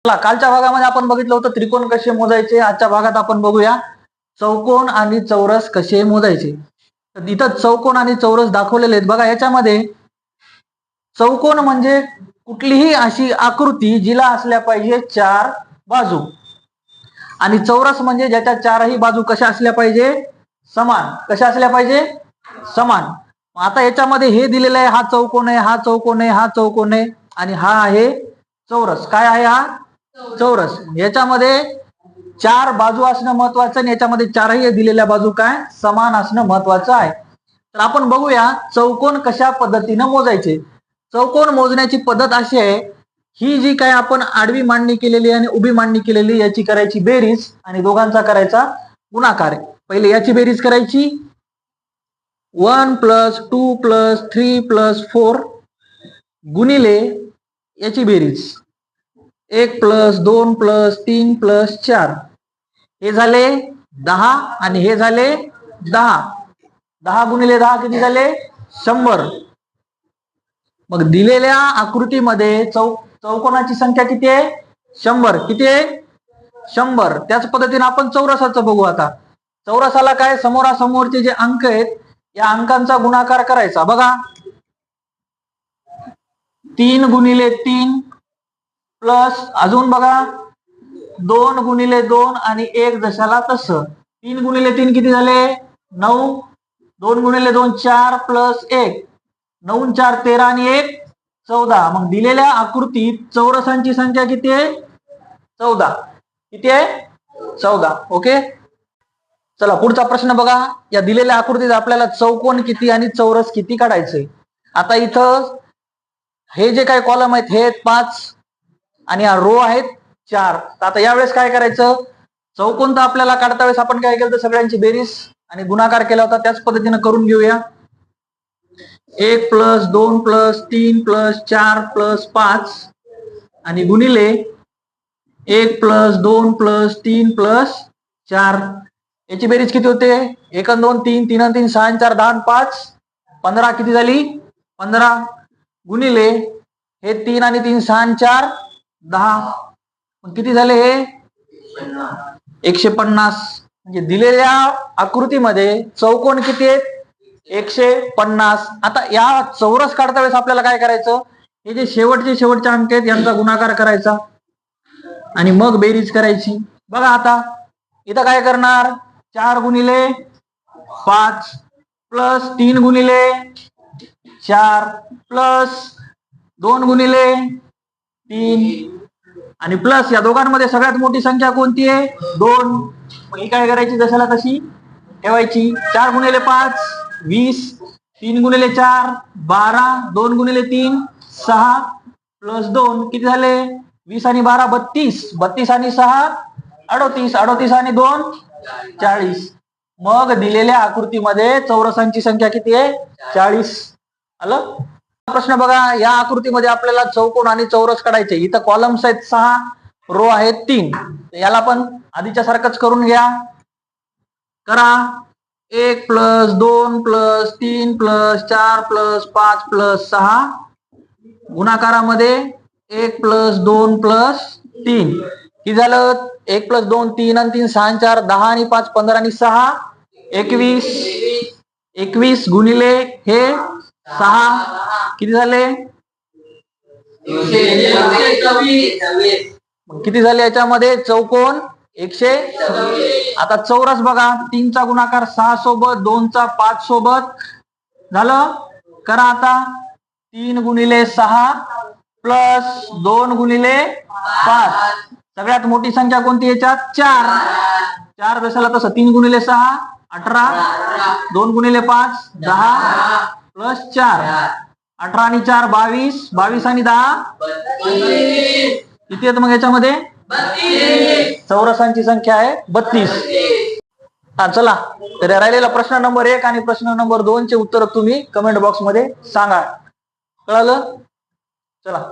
चला, कालच्या भागामध्ये आपण बघितलं होतं त्रिकोण कसे मोजायचे. आजच्या भागात आपण बघूया चौकोन आणि चौरस कसे मोजायचे. तर इथं चौकोन आणि चौरस दाखवलेले आहेत बघा. याच्यामध्ये चौकोन म्हणजे कुठलीही अशी आकृती जिला असल्या पाहिजे चार बाजू, आणि चौरस म्हणजे ज्याच्या चारही बाजू कशा असल्या पाहिजे, समान. कशा असल्या पाहिजे, समान. आता याच्यामध्ये हे दिलेलं आहे, हा चौकोन आहे, हा चौकोन आहे, हा चौकोन आहे, आणि हा आहे चौरस. काय आहे हा, चौरस. याच्यामध्ये चार बाजू असणं महत्वाचं, आणि याच्यामध्ये चारही दिलेल्या बाजू काय, समान असणं महत्वाचं आहे. तर आपण बघूया चौकोन कशा पद्धतीनं मोजायचे. चौकोन मोजण्याची पद्धत अशी आहे, ही जी काय आपण आडवी मांडणी केलेली आणि उभी मांडणी केलेली, याची करायची बेरीज आणि दोघांचा करायचा गुणाकार. पहिले याची बेरीज करायची, 1 + 2 + 3 + 4 गुणिले याची बेरीज 1 + 2 + 3 + 4, हे झाले 10 आणि हे झाले 10. 10 गुणिले 10 किती झाले, 100. मग दिलेल्या आकृतीमध्ये चौकोनाची संख्या किती आहे, 100. किती आहे, 100. त्याच पद्धतीने आपण चौरसाचं बघू. आता चौरसाला काय, समोरासमोरचे जे अंक आहेत या अंकांचा गुणाकार करायचा. बघा, 3 गुणिले 3 प्लस अजून बघा 2 गुणिले 2 आणि 1 जशाला तसं. 3 गुणिले 3 किती झाले, 9. 2 गुणिले 2 4 प्लस 1, 9 4 13 आणि 1 14. मग दिलेल्या आकृतीत चौरसांची संख्या किती आहे, 14. किती आहे, 14. ओके. चला पुढचा प्रश्न बघा. या दिलेल्या आकृतीत आपल्याला चौकोन किती आणि चौरस किती काढायचे. आता इथं हे जे काही कॉलम आहेत हे 5 आणि हा रो आहेत 4. आता यावेळेस काय करायचं, चौकोन तर आपल्याला काढता वेळेस आपण काय केलं, तर सगळ्यांची बेरीज आणि गुणाकार केला होता, त्याच पद्धतीने करून घेऊया. 1 + 2 + 3 + 4 + 5 आणि गुणिले 1 + 2 + 3 + 4. याची बेरीज किती होते, 1 आणि 2 3, 3 आणि 3 6 आणि 4 10 आणि 5 15. किती झाली, 15. गुणिले हे 3 आणि 3 6 आणि 4 10. किती झाले हे, 150. म्हणजे दिलेल्या आकृतीमध्ये चौकोन किती आहेत, 150. आता या चौरस काढता वेळेस आपल्याला काय करायचं, हे जे शेवटचे अंक आहेत यांचा गुणाकार करायचा आणि मग बेरीज करायची. बघा आता इथं काय करणार, 4 गुणिले 5 प्लस 3 गुणिले 4 प्लस 2 गुणिले 3 आणि प्लस या दोघांमध्ये सगळ्यात मोठी संख्या कोणती आहे, 2. मग ही काय करायची, जशाला तशी ठेवायची. 4 गुणिले 5 20, 3 गुणिले 4 12, 2 गुणिले 3 6 प्लस 2 किती झाले, 20 आणि 12 32, 32 आणि 6 38, 38 आणि 2 40. मग दिलेल्या आकृतीमध्ये चौरसांची संख्या किती आहे, 40. आलं. प्रश्न बघा, या आकृतीमध्ये आपल्याला चौकोन आणि चौरस काढायचे. इथं कॉलम्स आहेत 6, रो आहेत 3. याला पण आधीच्या सारखंच करून घ्या. करा 1 + 2 + 3 + 4 + 5 + 6 गुणाकारामध्ये 1 + 2 + 3. किती झालं, 1 + 2 3 आणि 3 6 आणि 4 10 आणि 5 15 आणि 6 21. 21 गुणिले हे 6 किती झाले, किती झाले याच्यामध्ये, चौकोन 126. आता चौरस बघा, 3 चा गुणाकार 6 सोबत, 2 चा 5 सोबत झालं. करा आता 3 गुणिले 6 प्लस 2 गुणिले 5. सगळ्यात मोठी संख्या कोणती याच्यात, 4. 4 जशाला तसं. 3 गुणिले 6 18, 2 गुणिले 5 10 प्लस 4 18 आणि 4 22, 22 आणि 10 किती आहेत मग याच्यामध्ये, 32. चौरसांची संख्या आहे 32. हा चला, तर राहिलेला प्रश्न नंबर 1 आणि प्रश्न नंबर 2 चे उत्तर तुम्ही कमेंट बॉक्स मध्ये सांगा. कळालं. चला.